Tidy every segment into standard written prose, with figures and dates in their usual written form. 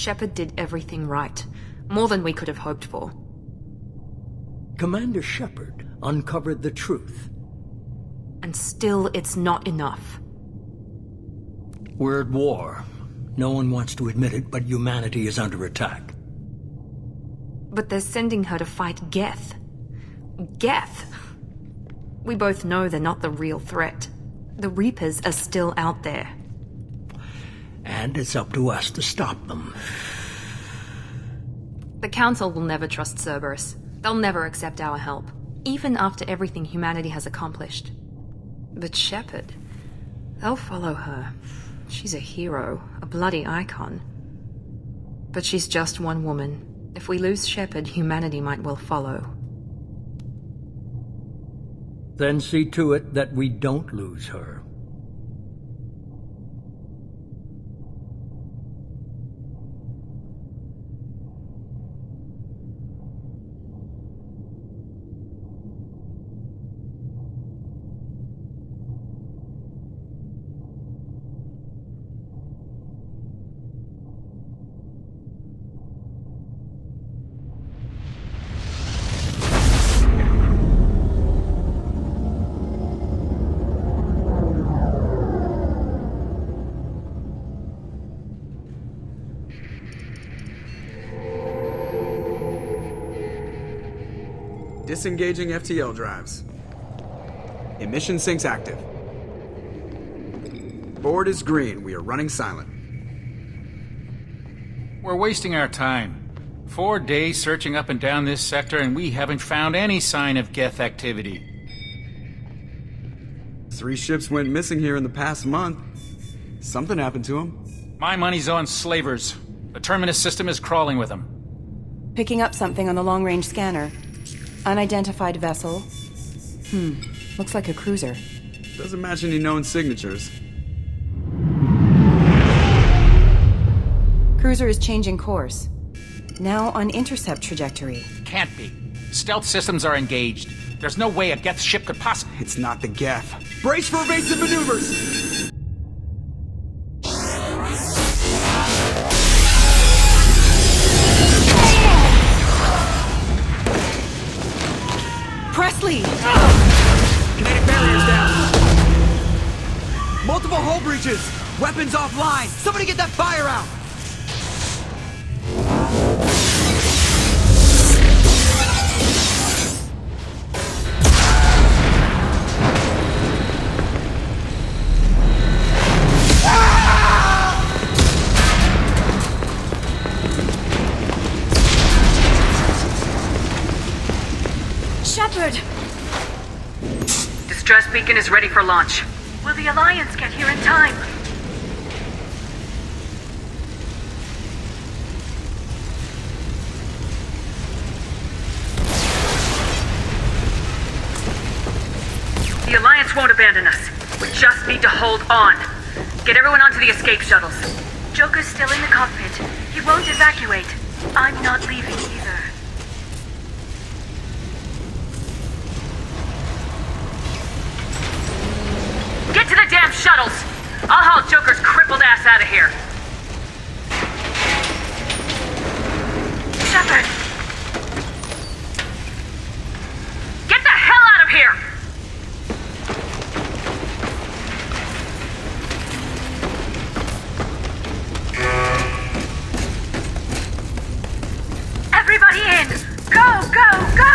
Shepard did everything right. More than we could have hoped for. Commander Shepard uncovered the truth. And still, it's not enough. We're at war. No one wants to admit it, but humanity is under attack. But they're sending her to fight Geth. Geth! We both know they're not the real threat. The Reapers are still out there. And it's up to us to stop them. The Council will never trust Cerberus. They'll never accept our help, even after everything humanity has accomplished. But Shepard, they'll follow her. She's a hero, a bloody icon. But she's just one woman. If we lose Shepard, humanity might well follow. Then see to it that we don't lose her. Disengaging FTL drives. Emission sinks active. Board is green. We are running silent. We're wasting our time. 4 days searching up and down this sector, and we haven't found any sign of Geth activity. 3 ships went missing here in the past month. Something happened to them. My money's on slavers. The Terminus system is crawling with them. Picking up something on the long-range scanner. Unidentified vessel. Looks like a cruiser. Doesn't match any known signatures. Cruiser is changing course. Now on intercept trajectory. Can't be. Stealth systems are engaged. There's no way a Geth ship could possibly... It's not the Geth. Brace for evasive maneuvers! Presley! Kinetic barriers down! Multiple hull breaches! Weapons offline! Somebody get that fire out! Shepard! Distress beacon is ready for launch. Will the Alliance get here in time? The Alliance won't abandon us. We just need to hold on. Get everyone onto the escape shuttles. Joker's still in the cockpit. He won't evacuate. I'm not leaving either. Get to the damn shuttles! I'll haul Joker's crippled ass out of here. Shepard! Get the hell out of here! Everybody in! Go, go, go!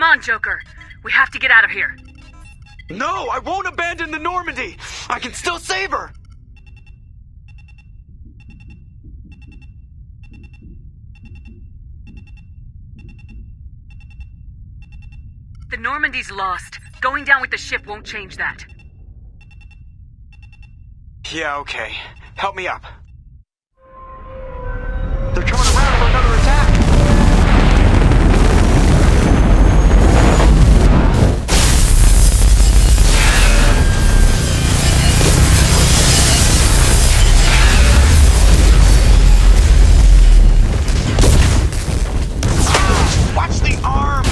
Come on, Joker. We have to get out of here. No, I won't abandon the Normandy! I can still save her! The Normandy's lost. Going down with the ship won't change that. Yeah, okay. Help me up. They're coming around for another attack! Watch the arm!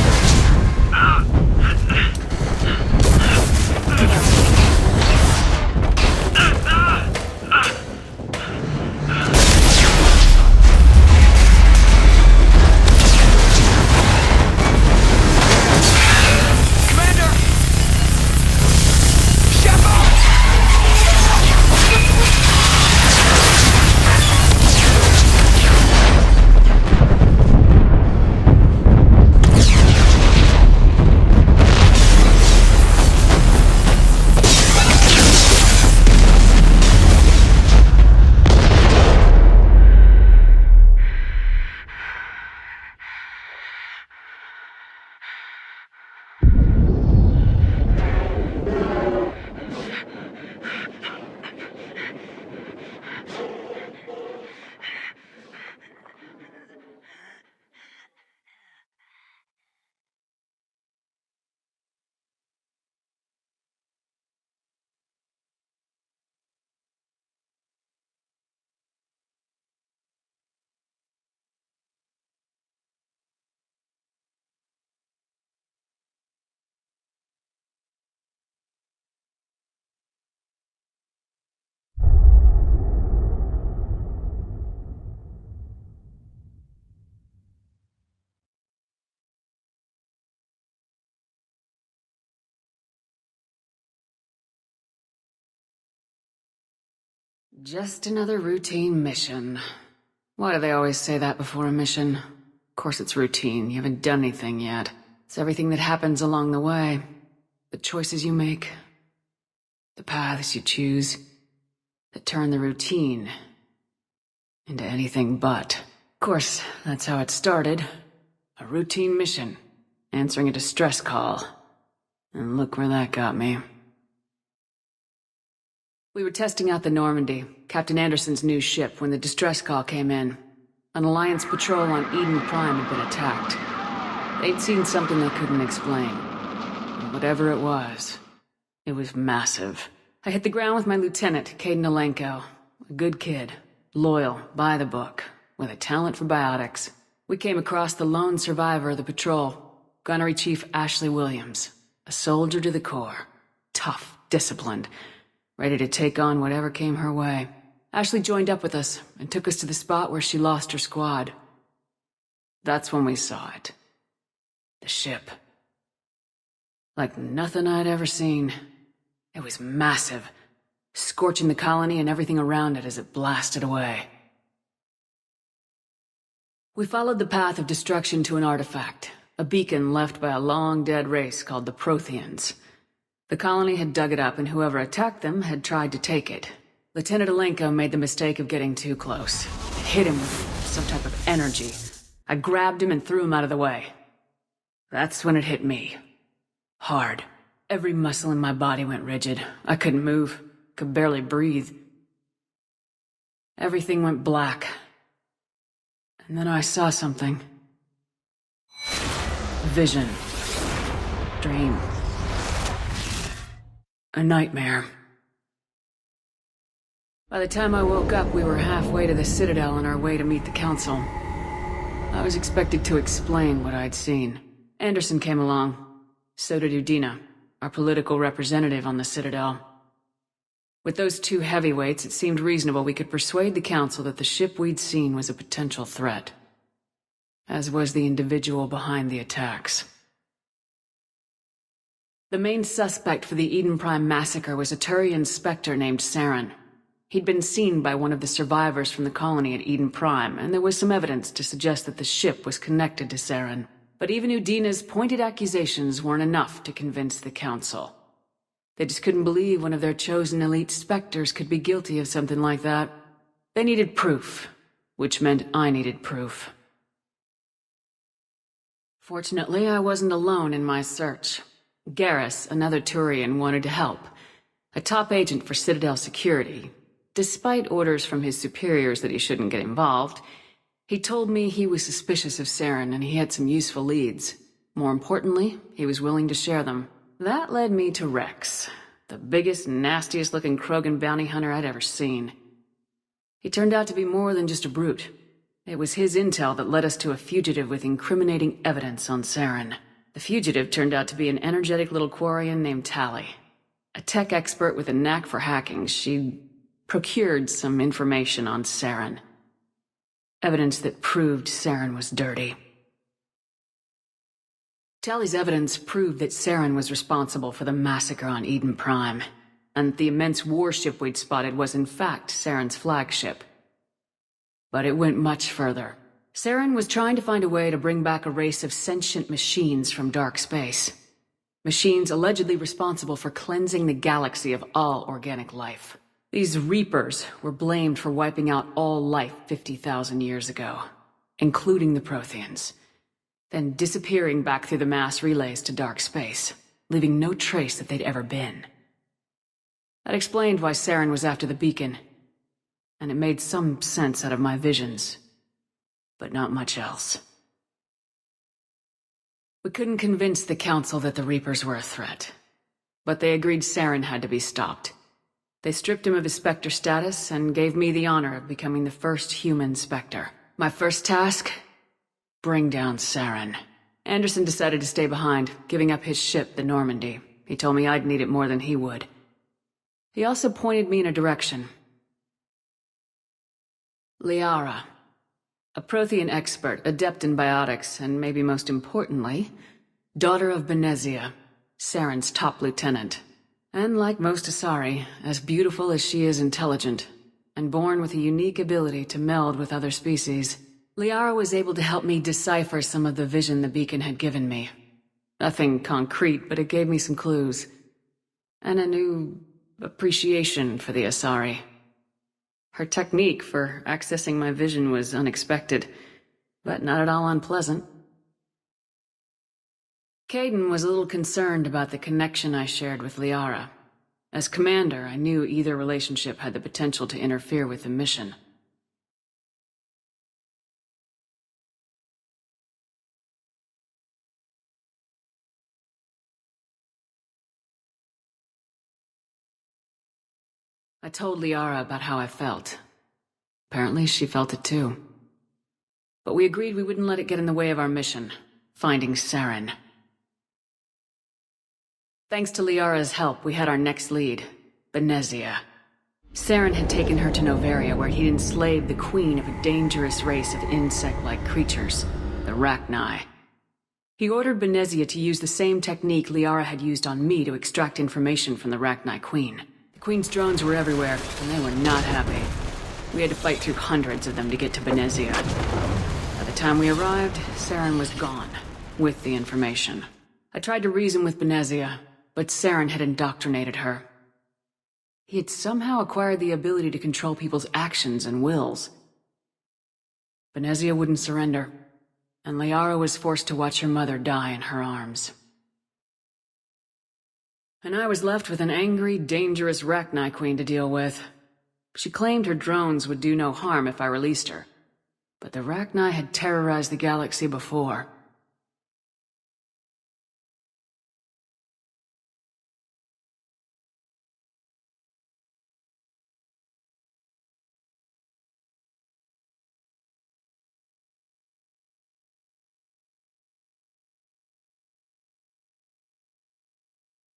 Just another routine mission. Why do they always say that before a mission? Of course it's routine, you haven't done anything yet. It's everything that happens along the way. The choices you make, the paths you choose, that turn the routine into anything but. Of course, that's how it started. A routine mission, answering a distress call. And look where that got me. We were testing out the Normandy, Captain Anderson's new ship, when the distress call came in. An Alliance patrol on Eden Prime had been attacked. They'd seen something they couldn't explain. And whatever it was massive. I hit the ground with my lieutenant, Caden Alenko. A good kid, loyal, by the book, with a talent for biotics. We came across the lone survivor of the patrol, Gunnery Chief Ashley Williams. A soldier to the core. Tough, disciplined, ready to take on whatever came her way. Ashley joined up with us and took us to the spot where she lost her squad. That's when we saw it. The ship. Like nothing I'd ever seen. It was massive, scorching the colony and everything around it as it blasted away. We followed the path of destruction to an artifact, a beacon left by a long-dead race called the Protheans. The colony had dug it up, and whoever attacked them had tried to take it. Lieutenant Alenko made the mistake of getting too close. It hit him with some type of energy. I grabbed him and threw him out of the way. That's when it hit me. Hard. Every muscle in my body went rigid. I couldn't move. Could barely breathe. Everything went black. And then I saw something. Vision. Dream. A nightmare. By the time I woke up, we were halfway to the Citadel on our way to meet the Council. I was expected to explain what I'd seen. Anderson came along. So did Udina, our political representative on the Citadel. With those two heavyweights, it seemed reasonable we could persuade the Council that the ship we'd seen was a potential threat. As was the individual behind the attacks. The main suspect for the Eden Prime massacre was a Turian Spectre named Saren. He'd been seen by one of the survivors from the colony at Eden Prime, and there was some evidence to suggest that the ship was connected to Saren. But even Udina's pointed accusations weren't enough to convince the Council. They just couldn't believe one of their chosen elite Spectres could be guilty of something like that. They needed proof, which meant I needed proof. Fortunately, I wasn't alone in my search. Garrus, another Turian, wanted to help. A top agent for Citadel security. Despite orders from his superiors that he shouldn't get involved, he told me he was suspicious of Saren and he had some useful leads. More importantly, he was willing to share them. That led me to Rex, the biggest, nastiest-looking Krogan bounty hunter I'd ever seen. He turned out to be more than just a brute. It was his intel that led us to a fugitive with incriminating evidence on Saren. The fugitive turned out to be an energetic little Quarian named Tali. A tech expert with a knack for hacking, she'd procured some information on Saren. Evidence that proved Saren was dirty. Tali's evidence proved that Saren was responsible for the massacre on Eden Prime, and the immense warship we'd spotted was in fact Saren's flagship. But it went much further. Saren was trying to find a way to bring back a race of sentient machines from dark space. Machines allegedly responsible for cleansing the galaxy of all organic life. These Reapers were blamed for wiping out all life 50,000 years ago, including the Protheans, then disappearing back through the mass relays to dark space, leaving no trace that they'd ever been. That explained why Saren was after the beacon, and it made some sense out of my visions, but not much else. We couldn't convince the Council that the Reapers were a threat, but they agreed Saren had to be stopped. They stripped him of his Spectre status and gave me the honor of becoming the first human Spectre. My first task? Bring down Saren. Anderson decided to stay behind, giving up his ship, the Normandy. He told me I'd need it more than he would. He also pointed me in a direction. Liara. A Prothean expert, adept in biotics, and maybe most importantly, daughter of Benezia, Saren's top lieutenant. And like most Asari, as beautiful as she is intelligent, and born with a unique ability to meld with other species, Liara was able to help me decipher some of the vision the beacon had given me. Nothing concrete, but it gave me some clues. And a new appreciation for the Asari. Her technique for accessing my vision was unexpected, but not at all unpleasant. Caden was a little concerned about the connection I shared with Liara. As commander, I knew either relationship had the potential to interfere with the mission. I told Liara about how I felt. Apparently she felt it too. But we agreed we wouldn't let it get in the way of our mission, finding Saren. Thanks to Liara's help, we had our next lead, Benezia. Saren had taken her to Noveria, where he'd enslaved the queen of a dangerous race of insect-like creatures, the Rachni. He ordered Benezia to use the same technique Liara had used on me to extract information from the Rachni queen. The queen's drones were everywhere, and they were not happy. We had to fight through hundreds of them to get to Benezia. By the time we arrived, Saren was gone, with the information. I tried to reason with Benezia, but Saren had indoctrinated her. He had somehow acquired the ability to control people's actions and wills. Benezia wouldn't surrender, and Liara was forced to watch her mother die in her arms. And I was left with an angry, dangerous Rachni queen to deal with. She claimed her drones would do no harm if I released her, but the Rachni had terrorized the galaxy before.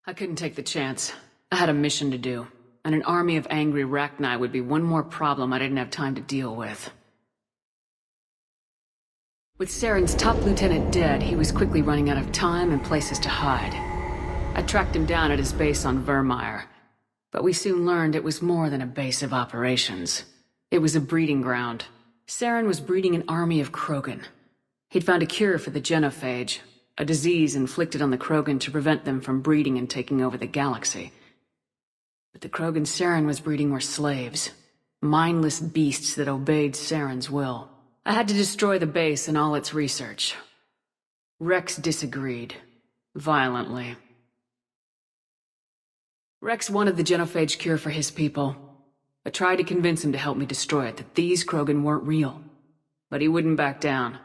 I couldn't take the chance. I had a mission to do, and an army of angry Rachni would be one more problem I didn't have time to deal with. With Saren's top lieutenant dead, he was quickly running out of time and places to hide. I tracked him down at his base on Vermeer, but we soon learned it was more than a base of operations. It was a breeding ground. Saren was breeding an army of Krogan. He'd found a cure for the genophage, a disease inflicted on the Krogan to prevent them from breeding and taking over the galaxy. But the Krogan Saren was breeding were slaves, mindless beasts that obeyed Saren's will. I had to destroy the base and all its research. Rex disagreed, violently. Rex wanted the genophage cure for his people. I tried to convince him to help me destroy it, that these Krogan weren't real. But he wouldn't back down.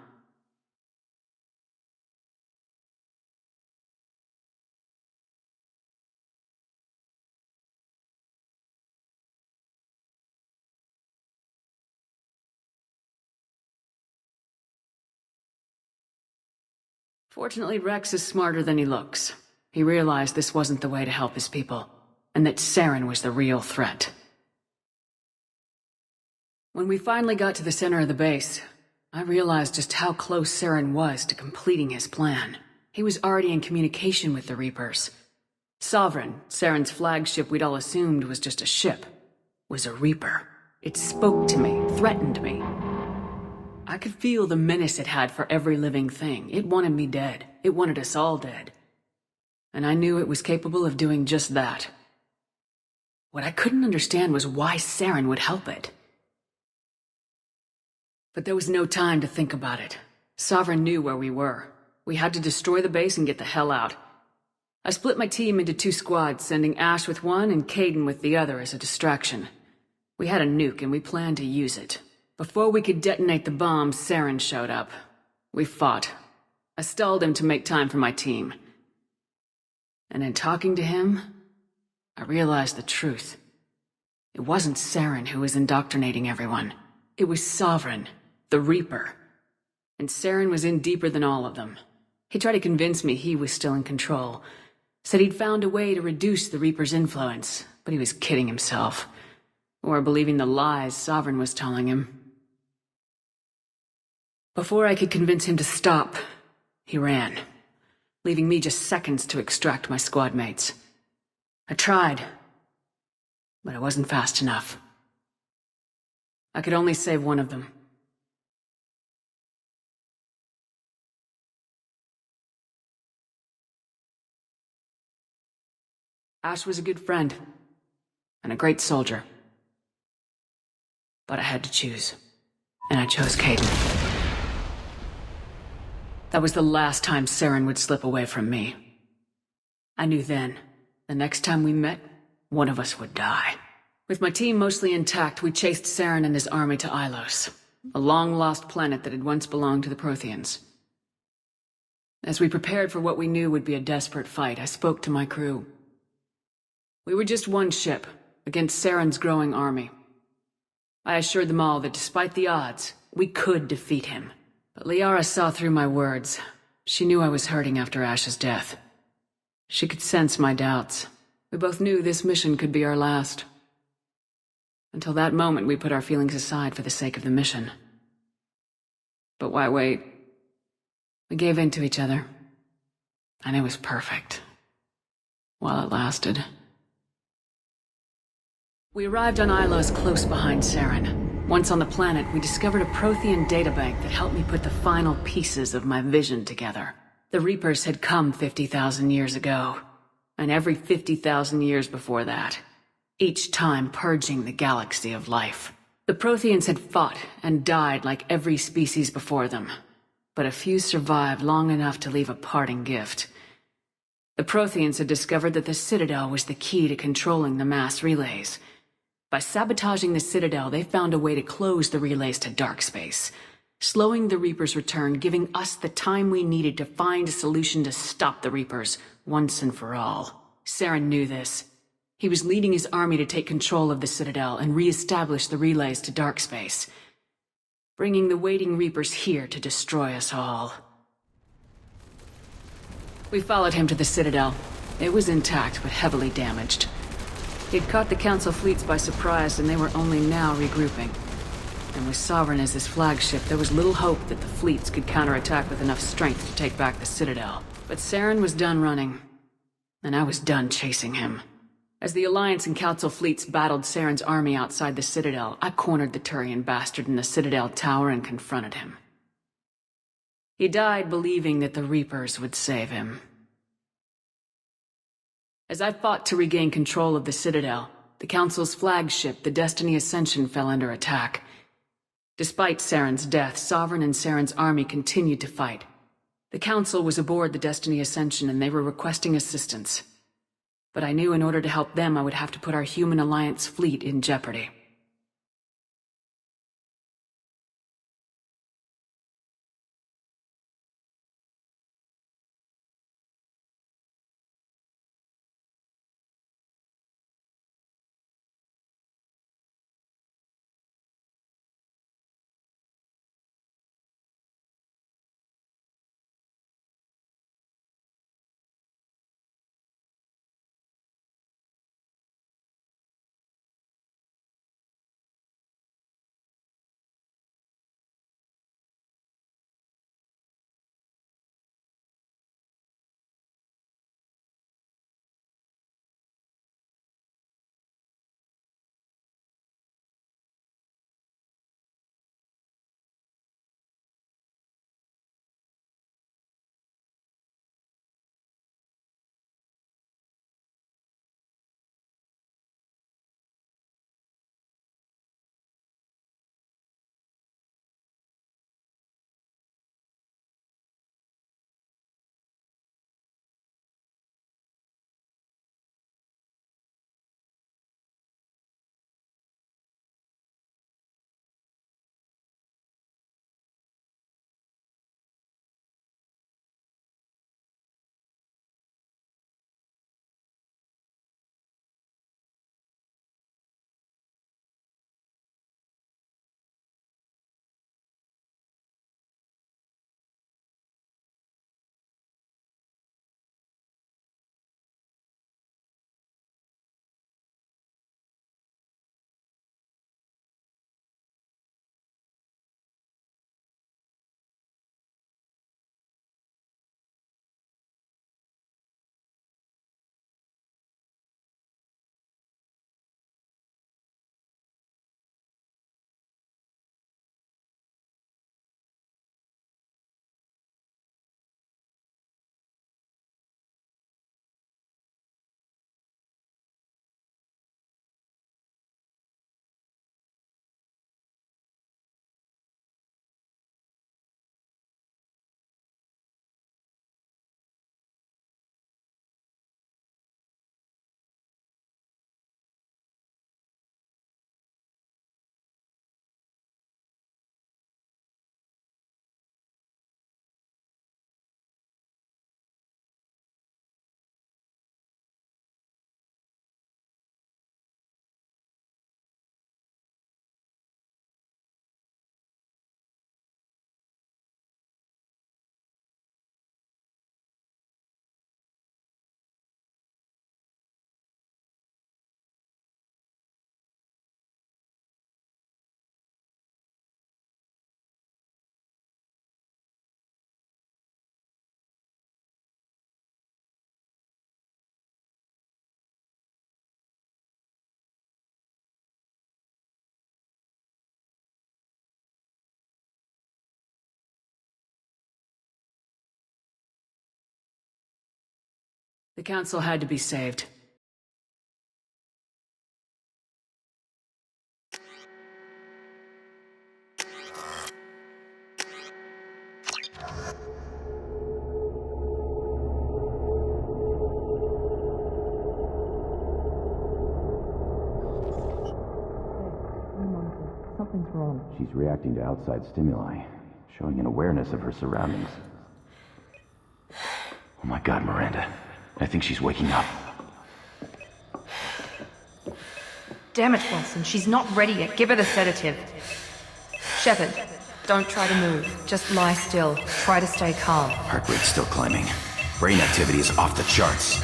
Fortunately, Rex is smarter than he looks. He realized this wasn't the way to help his people, and that Saren was the real threat. When we finally got to the center of the base, I realized just how close Saren was to completing his plan. He was already in communication with the Reapers. Sovereign, Saren's flagship we'd all assumed was just a ship, was a Reaper. It spoke to me, threatened me. I could feel the menace it had for every living thing. It wanted me dead. It wanted us all dead. And I knew it was capable of doing just that. What I couldn't understand was why Saren would help it. But there was no time to think about it. Sovereign knew where we were. We had to destroy the base and get the hell out. I split my team into 2 squads, sending Ash with one and Kaidan with the other as a distraction. We had a nuke and we planned to use it. Before we could detonate the bomb, Saren showed up. We fought. I stalled him to make time for my team. And in talking to him, I realized the truth. It wasn't Saren who was indoctrinating everyone. It was Sovereign, the Reaper. And Saren was in deeper than all of them. He tried to convince me he was still in control. Said he'd found a way to reduce the Reaper's influence, but he was kidding himself. Or believing the lies Sovereign was telling him. Before I could convince him to stop, he ran, leaving me just seconds to extract my squad mates. I tried, but I wasn't fast enough. I could only save one of them. Ash was a good friend, and a great soldier. But I had to choose, and I chose Kaidan. That was the last time Saren would slip away from me. I knew then, the next time we met, one of us would die. With my team mostly intact, we chased Saren and his army to Ilos, a long-lost planet that had once belonged to the Protheans. As we prepared for what we knew would be a desperate fight, I spoke to my crew. We were just one ship, against Saren's growing army. I assured them all that despite the odds, we could defeat him. But Liara saw through my words. She knew I was hurting after Ash's death. She could sense my doubts. We both knew this mission could be our last. Until that moment, we put our feelings aside for the sake of the mission. But why wait? We gave in to each other. And it was perfect. While it lasted. We arrived on Ilos close behind Saren. Once on the planet, we discovered a Prothean databank that helped me put the final pieces of my vision together. The Reapers had come 50,000 years ago, and every 50,000 years before that, each time purging the galaxy of life. The Protheans had fought and died like every species before them, but a few survived long enough to leave a parting gift. The Protheans had discovered that the Citadel was the key to controlling the mass relays. By sabotaging the Citadel, they found a way to close the relays to dark space, slowing the Reapers' return, giving us the time we needed to find a solution to stop the Reapers once and for all. Saren knew this. He was leading his army to take control of the Citadel and re-establish the relays to dark space, bringing the waiting Reapers here to destroy us all. We followed him to the Citadel. It was intact, but heavily damaged. He'd caught the Council fleets by surprise, and they were only now regrouping. And with Sovereign as his flagship, there was little hope that the fleets could counterattack with enough strength to take back the Citadel. But Saren was done running, and I was done chasing him. As the Alliance and Council fleets battled Saren's army outside the Citadel, I cornered the Turian bastard in the Citadel tower and confronted him. He died believing that the Reapers would save him. As I fought to regain control of the Citadel, the Council's flagship, the Destiny Ascension, fell under attack. Despite Saren's death, Sovereign and Saren's army continued to fight. The Council was aboard the Destiny Ascension and they were requesting assistance. But I knew in order to help them, I would have to put our Human Alliance fleet in jeopardy. The Council had to be saved. Something's wrong. She's reacting to outside stimuli, showing an awareness of her surroundings. Oh my god, Miranda. I think she's waking up. Damn it, Wilson. She's not ready yet. Give her the sedative. Shepard, don't try to move. Just lie still. Try to stay calm. Heart rate's still climbing. Brain activity is off the charts.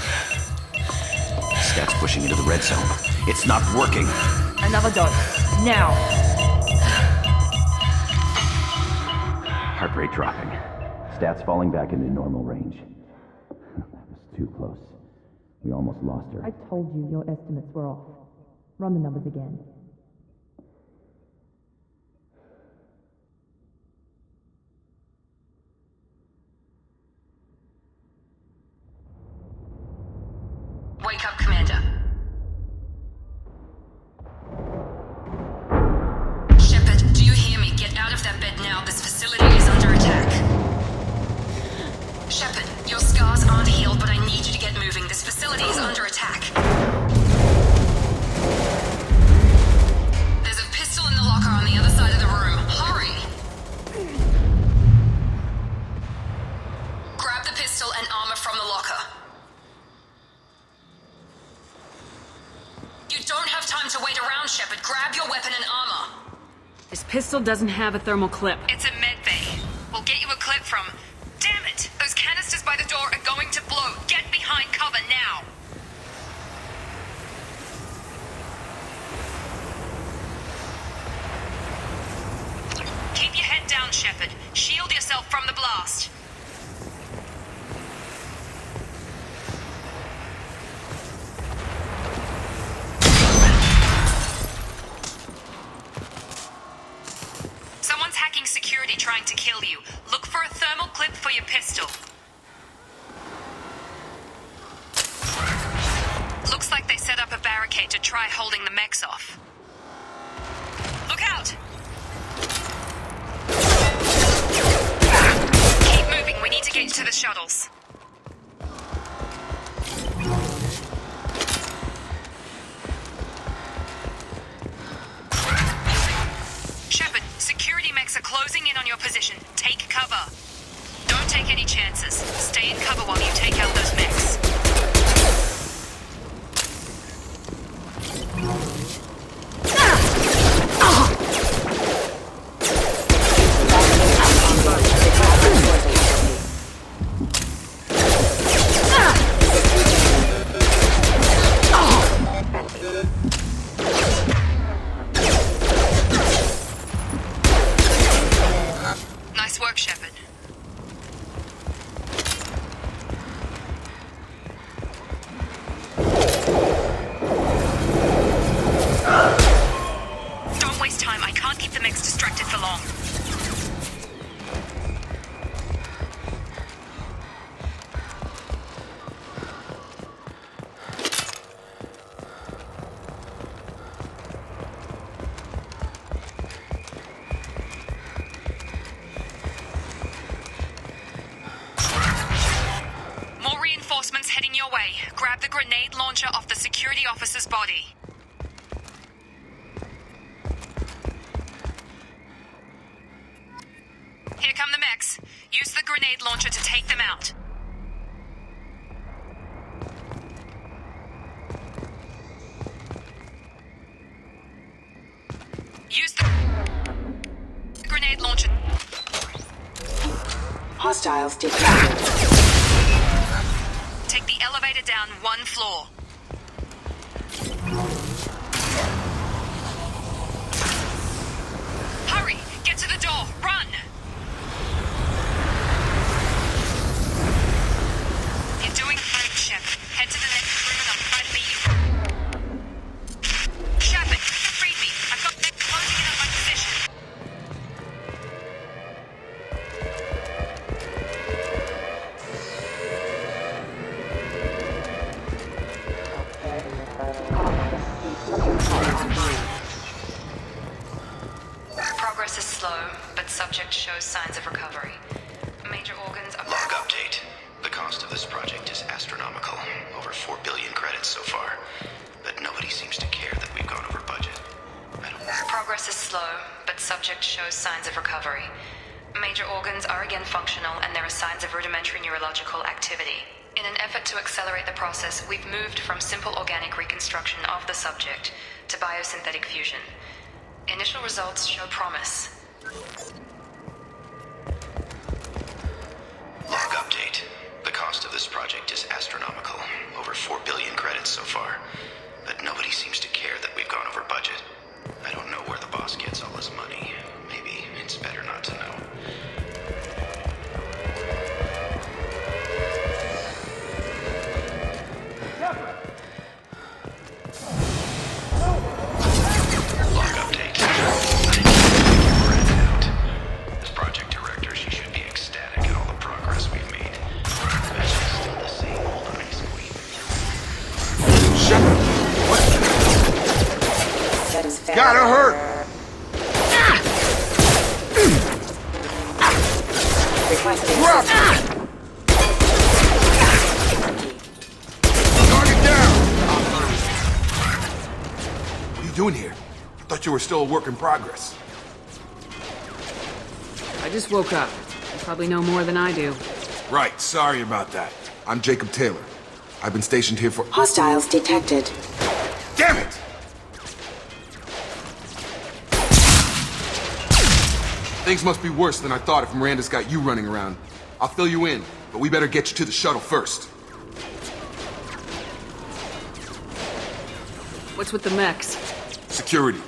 Stats pushing into the red zone. It's not working. Another dose. Now. Heart rate dropping. Stats falling back into normal range. That was too close. We almost lost her. I told you your estimates were off. Run the numbers again. This pistol doesn't have a thermal clip. It's a med bay. We'll get you a clip from... Damn it! Those canisters by the door are going to blow. Get behind cover now! Keep your head down, Shepard. Shield yourself from the blast. Someone's hacking security trying to kill you. Look for a thermal clip for your pistol. Looks like they set up a barricade to try holding the mechs off. Look out! Keep moving, we need to get to the shuttles. Shepard, security mechs are closing in on your position. Take cover. Don't take any chances. Stay in cover while you take out those mechs. Nice work, Shepard. Don't waste time. I can't keep the mechs distracted for long. More reinforcements heading your way. Grab the grenade launcher off the security officer's body. Here come the mechs. Use the grenade launcher to take them out. Use the grenade launcher. Hostiles detected. Take the elevator down one floor. Hurry! Get to the door! Run! You're doing great, Shep. Head to the next room and I'll try to meet you. Shepard, read me. I've got them closing in on my position. Progress is slow, but subject shows signs of recovery. Major organs are... Log update. The cost of this project is astronomical. Over 4 billion credits so far. But nobody seems to care that we've gone over budget. Progress is slow, but subject shows signs of recovery. Major organs are again functional, and there are signs of rudimentary neurological activity. In an effort to accelerate the process, we've moved from simple organic reconstruction of the subject to biosynthetic fusion. Initial results show promise. Log update. The cost of this project is astronomical. Over 4 billion credits so far. But nobody seems to care that we've gone over budget. I don't know where the boss gets all his money. Maybe it's better not to know. Log update. This project director, she should be ecstatic at all the progress we've made. But she's still the same old ice queen. Shepard! What? Gotta hurt! Drop! Target down! What are you doing here? I thought you were still a work in progress. I just woke up. You probably know more than I do. Right, sorry about that. I'm Jacob Taylor. I've been stationed here for... Hostiles detected. Damn it! Things must be worse than I thought if Miranda's got you running around. I'll fill you in, but we better get you to the shuttle first. What's with the mechs? Security.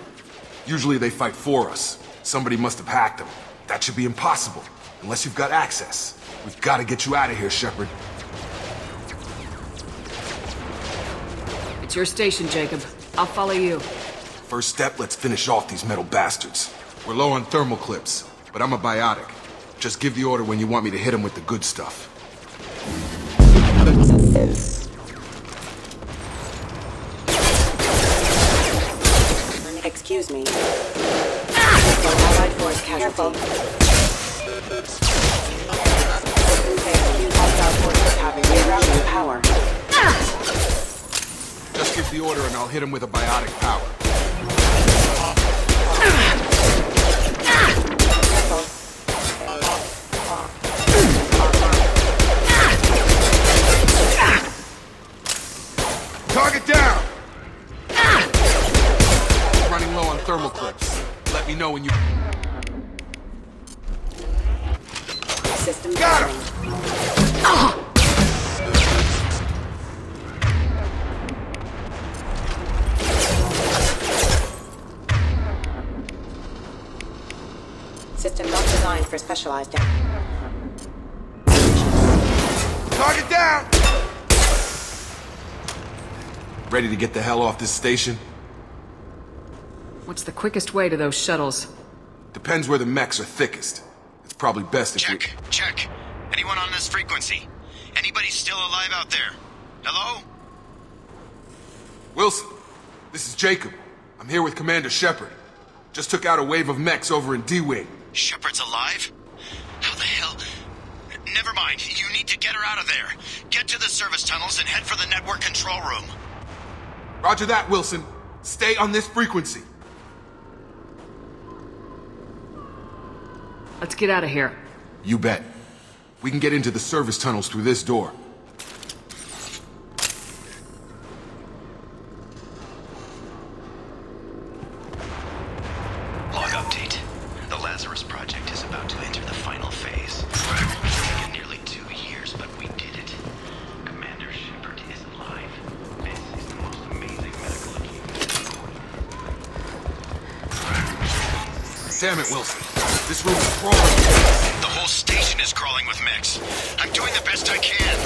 Usually they fight for us. Somebody must have hacked them. That should be impossible, unless you've got access. We've got to get you out of here, Shepard. It's your station, Jacob. I'll follow you. First step, let's finish off these metal bastards. We're low on thermal clips, but I'm a biotic. Just give the order when you want me to hit them with the good stuff. Excuse me. Allied force casualty. Hostile forces having rerouting power. Just give the order and I'll hit him with a biotic power. Target down! Running low on thermal clips. Let me know when you... System Got him! System not designed for specialized Target down! Ready to get the hell off this station? What's the quickest way to those shuttles? Depends where the mechs are thickest. It's probably best if Check. Anyone on this frequency? Anybody still alive out there? Hello? Wilson, this is Jacob. I'm here with Commander Shepard. Just took out a wave of mechs over in D-Wing. Shepard's alive? How the hell? Never mind. You need to get her out of there. Get to the service tunnels and head for the network control room. Roger that, Wilson. Stay on this frequency. Let's get out of here. You bet. We can get into the service tunnels through this door. Log update. The Lazarus Project is about to enter the final phase. It's taken nearly 2 years, but we did it. Commander Shepard is alive. This is the most amazing medical achievement. Damn it, Wilson. This room's crawling. The whole station is crawling with mechs. I'm doing the best I can.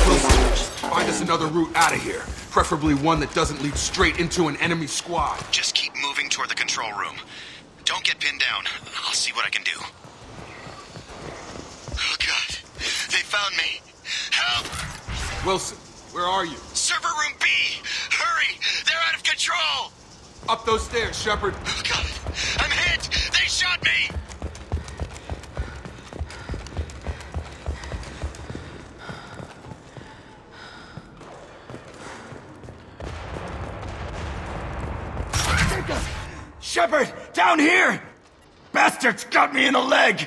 Wilson, find us another route out of here. Preferably one that doesn't lead straight into an enemy squad. Just keep moving toward the control room. Don't get pinned down. I'll see what I can do. Oh, God. They found me. Help! Wilson, where are you? Server room B! Hurry! They're out of control! Up those stairs, Shepard. Oh, God. I'm hit! They shot me! Shepard! Down here! Bastards got me in the leg!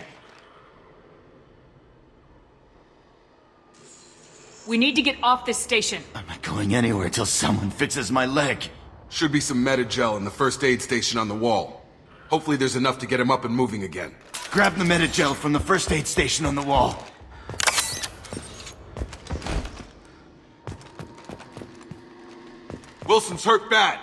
We need to get off this station. I'm not going anywhere till someone fixes my leg. Should be some Metagel in the first aid station on the wall. Hopefully there's enough to get him up and moving again. Grab the Metagel from the first aid station on the wall. Wilson's hurt bad.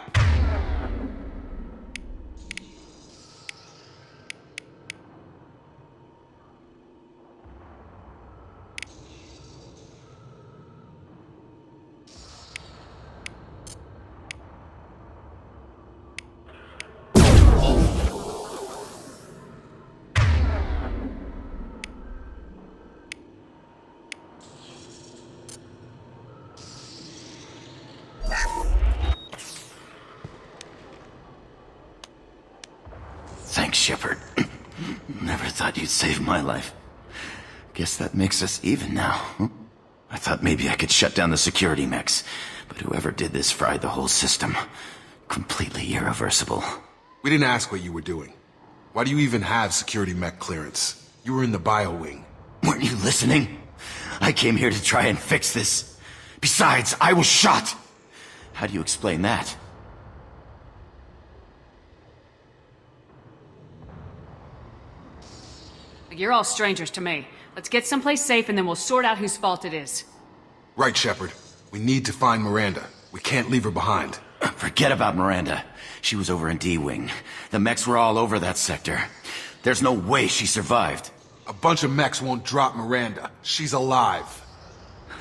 Thanks, Shepard. Never thought you'd save my life. Guess that makes us even now. I thought maybe I could shut down the security mechs, but whoever did this fried the whole system. Completely irreversible. We didn't ask what you were doing. Why do you even have security mech clearance? You were in the bio wing. Weren't you listening? I came here to try and fix this. Besides, I was shot. How do you explain that? You're all strangers to me. Let's get someplace safe and then we'll sort out whose fault it is. Right, Shepard. We need to find Miranda. We can't leave her behind. Forget about Miranda. She was over in D-Wing. The mechs were all over that sector. There's no way she survived. A bunch of mechs won't drop Miranda. She's alive.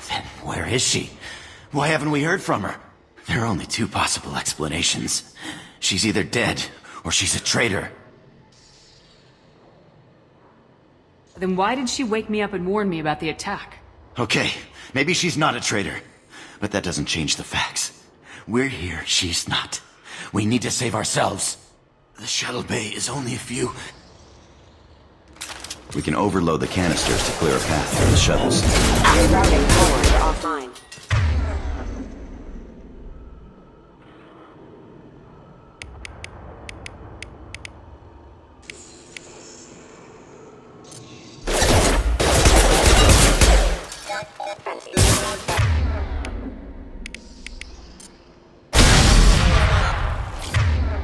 Then where is she? Why haven't we heard from her? There are only two possible explanations. She's either dead, or she's a traitor. Then why did she wake me up and warn me about the attack? Okay, maybe she's not a traitor. But that doesn't change the facts. We're here, she's not. We need to save ourselves. The shuttle bay is only a few... We can overload the canisters to clear a path for the shuttles. Rerouting power offline.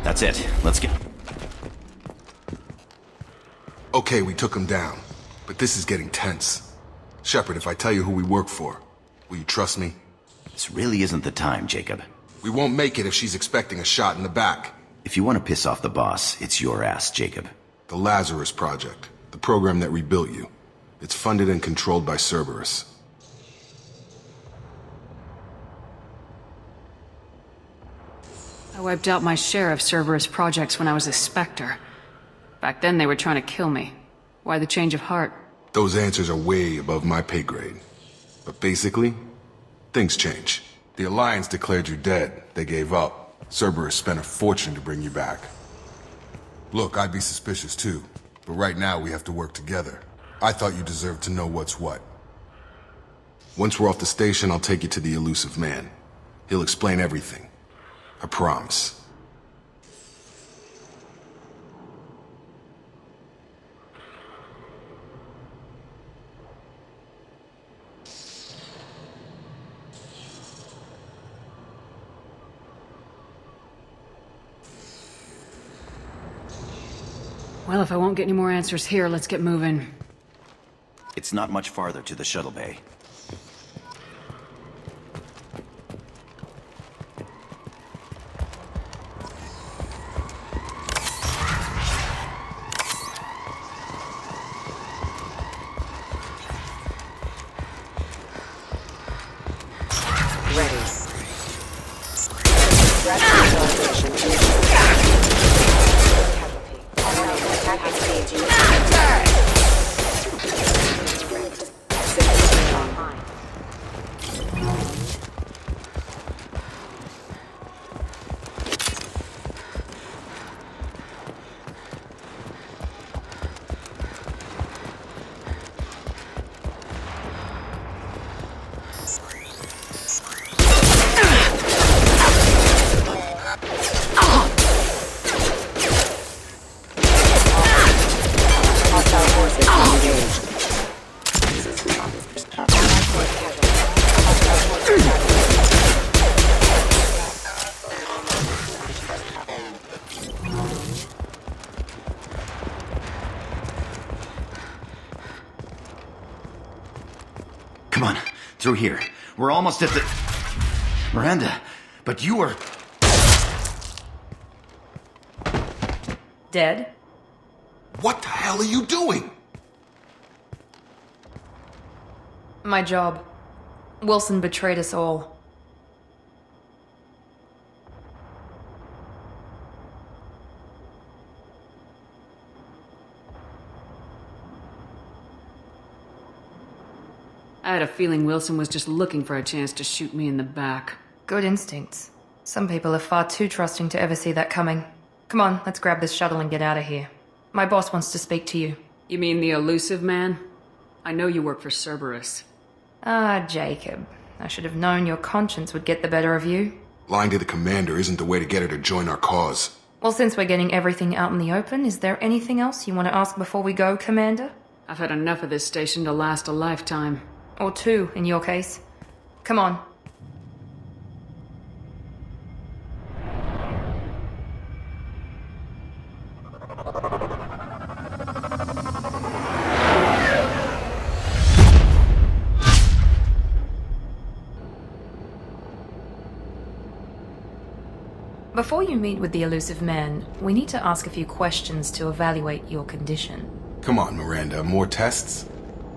That's it. Let's get... Okay, we took him down. But this is getting tense. Shepard, if I tell you who we work for, will you trust me? This really isn't the time, Jacob. We won't make it if she's expecting a shot in the back. If you want to piss off the boss, it's your ass, Jacob. The Lazarus Project. The program that rebuilt you. It's funded and controlled by Cerberus. I wiped out my share of Cerberus projects when I was a Spectre. Back then they were trying to kill me. Why the change of heart? Those answers are way above my pay grade. But basically, things change. The Alliance declared you dead. They gave up. Cerberus spent a fortune to bring you back. Look, I'd be suspicious too. But right now we have to work together. I thought you deserved to know what's what. Once we're off the station, I'll take you to the elusive man. He'll explain everything. I promise. Well, if I won't get any more answers here, let's get moving. It's not much farther to the shuttle bay. Come on, through here. We're almost at the... Miranda, but you were... Dead? What the hell are you doing? My job. Wilson betrayed us all. I had a feeling Wilson was just looking for a chance to shoot me in the back. Good instincts. Some people are far too trusting to ever see that coming. Come on, let's grab this shuttle and get out of here. My boss wants to speak to you. You mean the elusive man? I know you work for Cerberus. Ah, Jacob. I should have known your conscience would get the better of you. Lying to the commander isn't the way to get her to join our cause. Well, since we're getting everything out in the open, is there anything else you want to ask before we go, Commander? I've had enough of this station to last a lifetime. Or two, in your case. Come on. Before you meet with the elusive man, we need to ask a few questions to evaluate your condition. Come on, Miranda, more tests?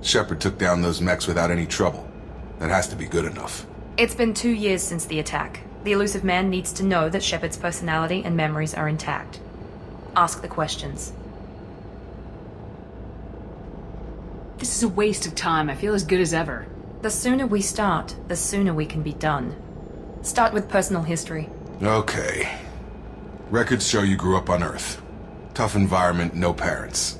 Shepard took down those mechs without any trouble. That has to be good enough. It's been 2 years since the attack. The elusive man needs to know that Shepard's personality and memories are intact. Ask the questions. This is a waste of time. I feel as good as ever. The sooner we start, the sooner we can be done. Start with personal history. Okay. Records show you grew up on Earth. Tough environment, no parents.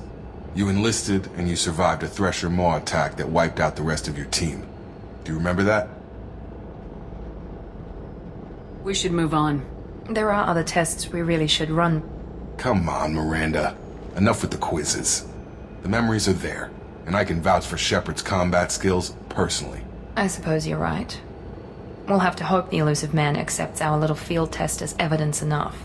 You enlisted and you survived a Thresher Maw attack that wiped out the rest of your team. Do you remember that? We should move on. There are other tests we really should run. Come on, Miranda. Enough with the quizzes. The memories are there, and I can vouch for Shepard's combat skills personally. I suppose you're right. We'll have to hope the elusive man accepts our little field test as evidence enough.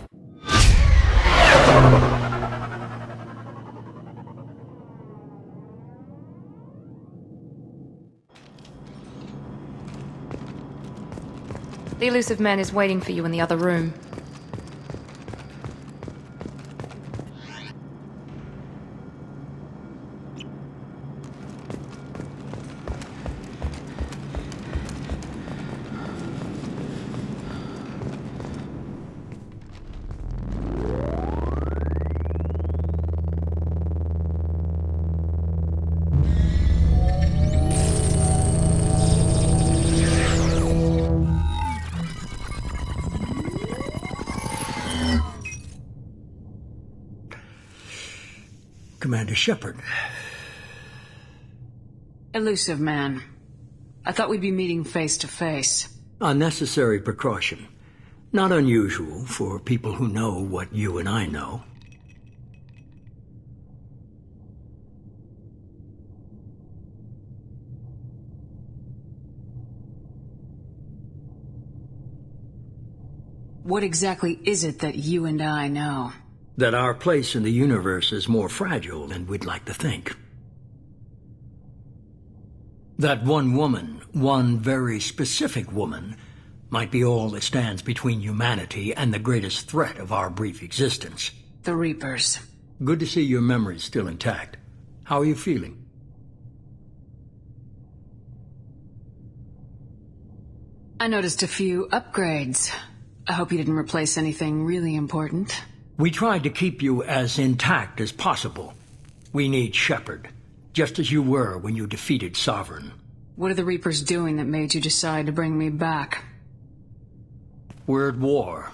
The elusive man is waiting for you in the other room. Commander Shepard. Elusive man. I thought we'd be meeting face to face. Unnecessary precaution. Not unusual for people who know what you and I know. What exactly is it that you and I know? That our place in the universe is more fragile than we'd like to think. That one woman, one very specific woman, might be all that stands between humanity and the greatest threat of our brief existence. The Reapers. Good to see your memory's still intact. How are you feeling? I noticed a few upgrades. I hope you didn't replace anything really important. We tried to keep you as intact as possible. We need Shepard, just as you were when you defeated Sovereign. What are the Reapers doing that made you decide to bring me back? We're at war.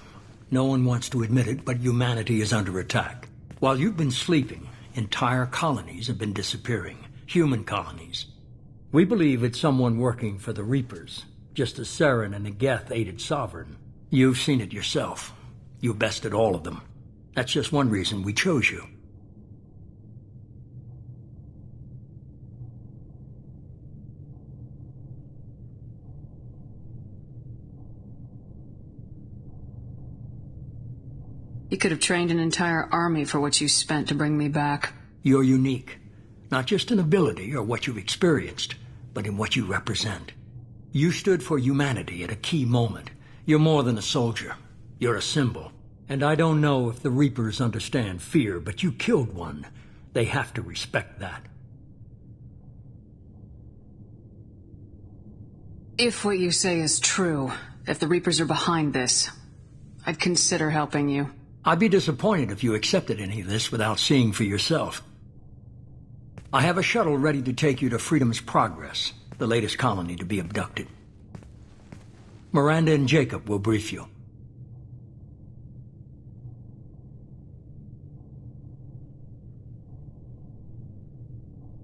No one wants to admit it, but humanity is under attack. While you've been sleeping, entire colonies have been disappearing. Human colonies. We believe it's someone working for the Reapers, just as Saren and Negeth aided Sovereign. You've seen it yourself. You bested all of them. That's just one reason we chose you. You could have trained an entire army for what you spent to bring me back. You're unique. Not just in ability or what you've experienced, but in what you represent. You stood for humanity at a key moment. You're more than a soldier. You're a symbol. And I don't know if the Reapers understand fear, but you killed one. They have to respect that. If what you say is true, if the Reapers are behind this, I'd consider helping you. I'd be disappointed if you accepted any of this without seeing for yourself. I have a shuttle ready to take you to Freedom's Progress, the latest colony to be abducted. Miranda and Jacob will brief you.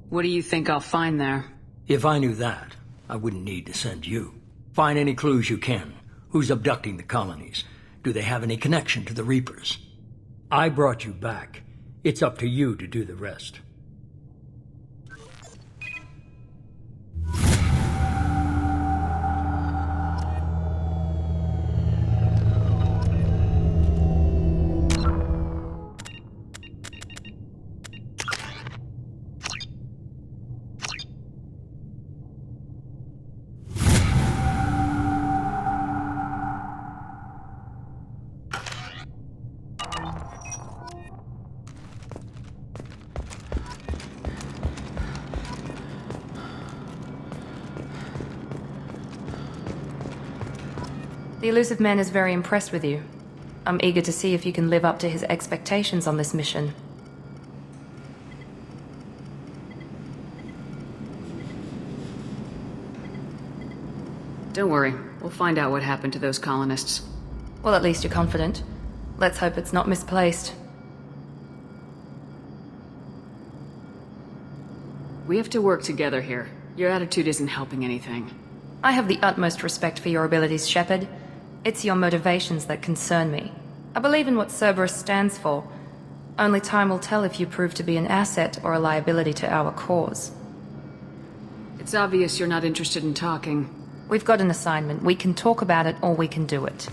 What do you think I'll find there? If I knew that, I wouldn't need to send you. Find any clues you can. Who's abducting the colonies? Do they have any connection to the Reapers? I brought you back. It's up to you to do the rest. The elusive man is very impressed with you. I'm eager to see if you can live up to his expectations on this mission. Don't worry, we'll find out what happened to those colonists. Well, at least you're confident. Let's hope it's not misplaced. We have to work together here. Your attitude isn't helping anything. I have the utmost respect for your abilities, Shepard. It's your motivations that concern me. I believe in what Cerberus stands for. Only time will tell if you prove to be an asset or a liability to our cause. It's obvious you're not interested in talking. We've got an assignment. We can talk about it or we can do it.